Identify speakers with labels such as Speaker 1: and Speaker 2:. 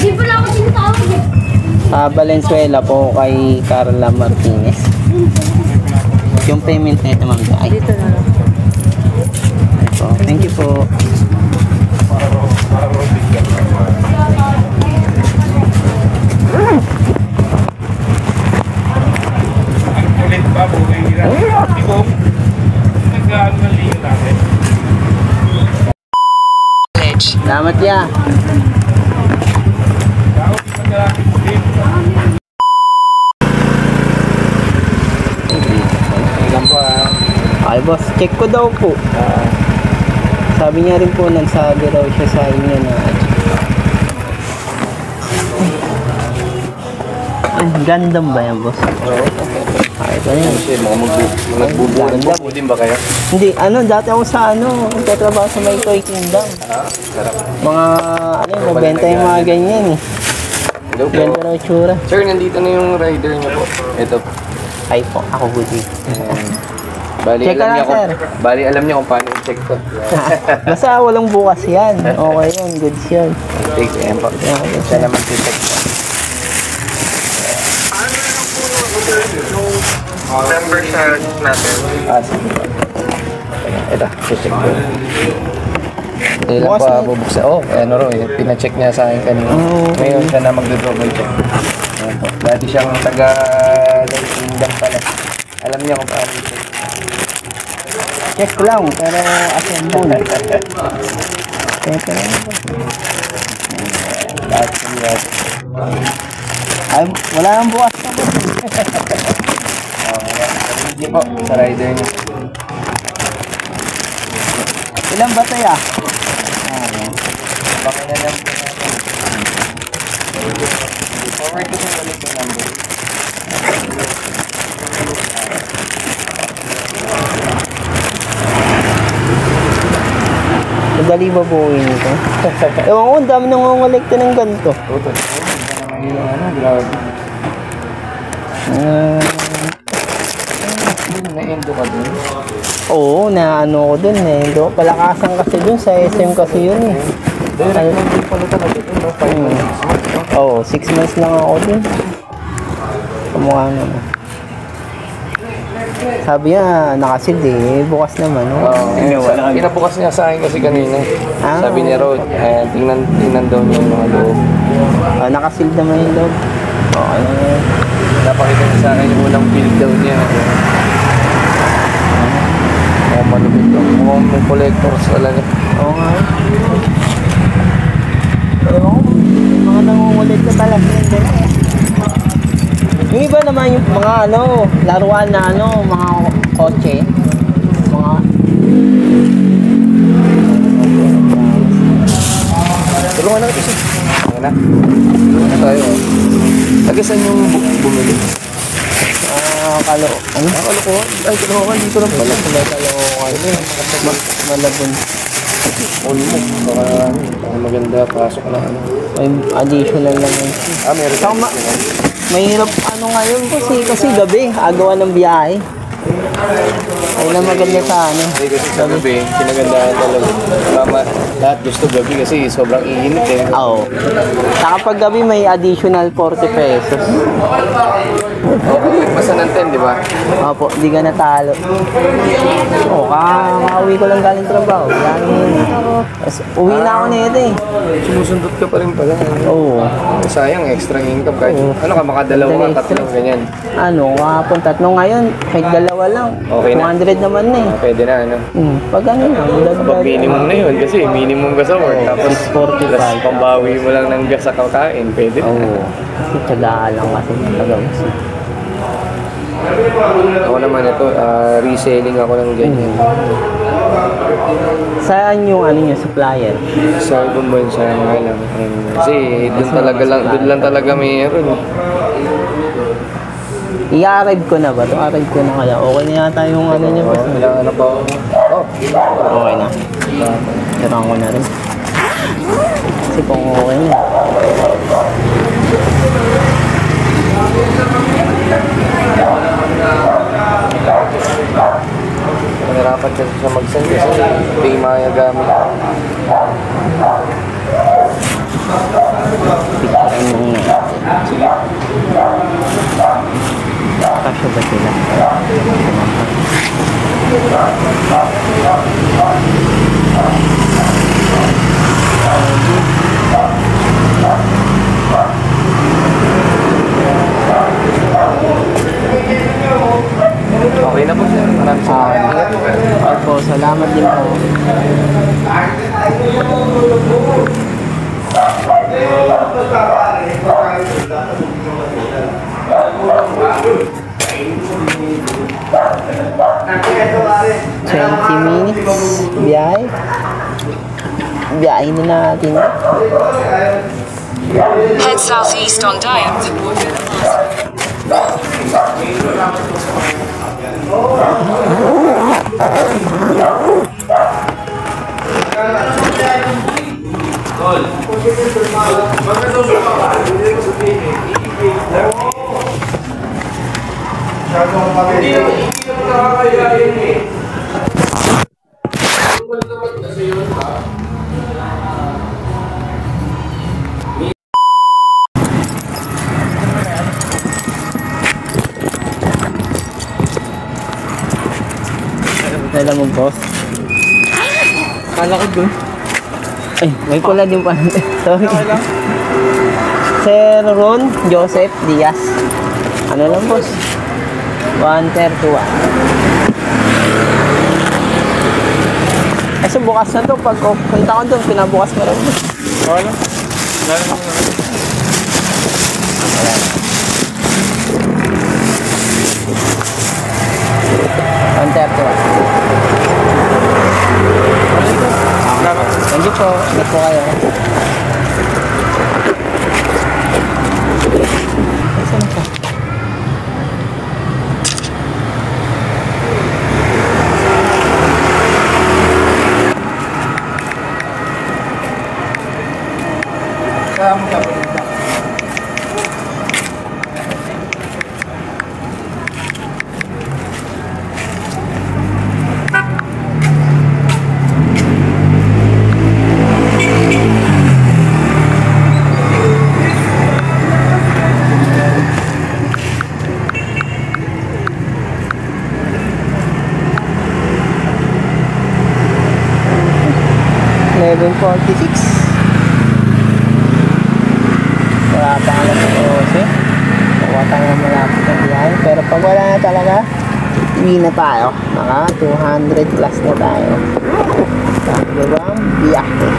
Speaker 1: Di pala ako tinatawag eh.
Speaker 2: Valenzuela po kay Carla Martinez. Yung payment na ito, ma'am. Ay.
Speaker 3: Dito na lang.
Speaker 2: Ito. Thank you po.
Speaker 4: Ulit pa, buhay nila. Ikaw, nag-ano ng liyo natin.
Speaker 2: Salamat ya.
Speaker 4: Ilan po
Speaker 2: Ay boss, check ko daw po. Sabi niya rin po, nagsabi raw siya sa inyo na ay, gandam ba yan boss?
Speaker 4: Oo.
Speaker 2: Ay, ito yan.
Speaker 4: Kasi mga nagbubuhan po. Din ba kaya?
Speaker 2: Hindi, dati ako sa nagtatrabaho sa may Toy Kingdom.
Speaker 4: Sarap.
Speaker 2: Mga, mabenta yung mga ganyan eh.
Speaker 4: Hello po.
Speaker 2: Ganda raw tsura.
Speaker 4: Sir, nandito na yung rider niya po. Ito.
Speaker 2: Ay po, ako good.
Speaker 4: Bali,
Speaker 2: Check ka
Speaker 4: alam
Speaker 2: lang,
Speaker 4: niya kung,
Speaker 2: sir.
Speaker 4: bali, alam niya kung paano i-check to.
Speaker 2: Basta walang bukas yan. Okay yun, goods yun.
Speaker 4: Take, ayan po. Siya naman i-check to.
Speaker 5: Member siya natin.
Speaker 4: Sige po. Ito, i-check ko. Hindi lang
Speaker 2: Bukas
Speaker 4: po
Speaker 2: na-
Speaker 4: bubuksan. Ano ro, pina-check niya sa akin kanina. Ngayon siya na magdo-double check. Ayan po. Dati siyang taga-Kingdom pala. Alam niya kung paano i-check.
Speaker 2: Check lang, pero assemble. Check lang.
Speaker 4: Lahat siya.
Speaker 2: Ay, wala nang bukas na boss.
Speaker 4: Hindi po, sa rider niya.
Speaker 2: Ilang ba tayo?
Speaker 4: Baka na lang po natin. Forward ko sa ulit yung number.
Speaker 2: Madali ba buuin ito? Ewan ko, ang dami nang ngongolekta ng ganito.
Speaker 4: Total. Grabe. Na-endo ka dun?
Speaker 2: Oo, ko dun eh. Palakasan kasi dun, sa SM kasi yun eh.
Speaker 4: Hindi pala talaga ito, no? 5 months.
Speaker 2: Oo, 6 months lang ako dun. Kamukha naman. Sabi niya, nakasid eh. Bukas naman.
Speaker 4: Pinabukas niya sa akin kasi kanina.
Speaker 2: Ah.
Speaker 4: Sabi niya Rod, tingnan daw niya yung mga loob.
Speaker 2: Nakasid naman yung loob. Okay na yun.
Speaker 4: Napakita niya sa akin yung unang build daw niya. Mga malupit daw. Mga collectors talaga.
Speaker 2: Oo nga. Ewan ko, mga nangungulit na talaga yun din eh. Yung iba naman yung mga laruan na mga kotse. Mga...
Speaker 4: Tulungan na ito siya. Ano na? Ano tayo? Tagasan yung bumili.
Speaker 2: Kalokohan?
Speaker 4: Ay, kalokohan. Dito lang pala.
Speaker 2: Kalokohan. Malabon.
Speaker 4: Ulo mo. Baka maganda. Pasok na ano.
Speaker 2: May additional lang yun.
Speaker 4: Meron.
Speaker 2: Saka mahirap ngayon kasi gabi, agawan ng biyahe. Ayun ang maganda sa
Speaker 4: Hindi kasi sa gabi, kinagandaan talaga. Lahat gusto gabi kasi sobrang init eh.
Speaker 2: Oo. Saka pag gabi may additional 40 pesos.
Speaker 4: Basta ng 10, di ba?
Speaker 2: Opo, di ka natalo. Oo, kakauwi ko lang galing trabaho. Uwi na ako nito eh.
Speaker 4: Sumusundot ka pa rin pala.
Speaker 2: Oo.
Speaker 4: Sayang, extra income kahit. Ano ka, makadalawa ka, tatlong ganyan.
Speaker 2: Kahapon tatlo ngayon, kahit dalawa lang.
Speaker 4: Okay na.
Speaker 2: 200 naman na eh.
Speaker 4: Pwede na, ano?
Speaker 2: Pag lang,
Speaker 4: Pag minimum na yun, kasi minimum ka sa work. Tapos,
Speaker 2: 645.
Speaker 4: plus pambawi mo lang ng gas sa kakain, pwede na.
Speaker 2: Oo. Kasi tsagaan lang kasi tagawas.
Speaker 4: Ako naman ito, reselling ako ng ganyan.
Speaker 2: Saan yung niyo, supplier?
Speaker 4: Sa ibang bansa nga lang. Kasi doon lang talaga mayroon.
Speaker 2: I-arrive ko na ba? I-arrive ko na kaya. Okay na yata yung niya ba?
Speaker 4: Ano ba?
Speaker 2: Okay na. Tirang ko na rin. Kasi kung okay na.
Speaker 4: Nahirapan kasi siya mag-send kasi hindi maya gamit.
Speaker 2: ba sila?
Speaker 4: Okay na po sir. Maraming salamat.
Speaker 2: Opo, salamat din po. Minutes biyahe. Biyahe na natin.
Speaker 1: Head southeast on Diamond.
Speaker 2: Kailan mo, boss?
Speaker 4: Kala ko dun.
Speaker 2: Ay, may pula din pa. Sorry. Sir Ron Joseph Diaz. Ano lang, boss? 131. Kasi bukas na to. Pag punta ko doon, pinabukas mo rin.
Speaker 4: Okay lang. Lalo mo na.
Speaker 2: Thank you po. Ingat po kayo. Saan ka?
Speaker 4: Kaya mo dapat.
Speaker 2: 11:46. Wala pa nga lang sa 12. Wala pa nga malapit na biyahe. Pero pag wala na talaga, uwi na tayo. Naka 200 plus na tayo. Sa dalawang biyahe.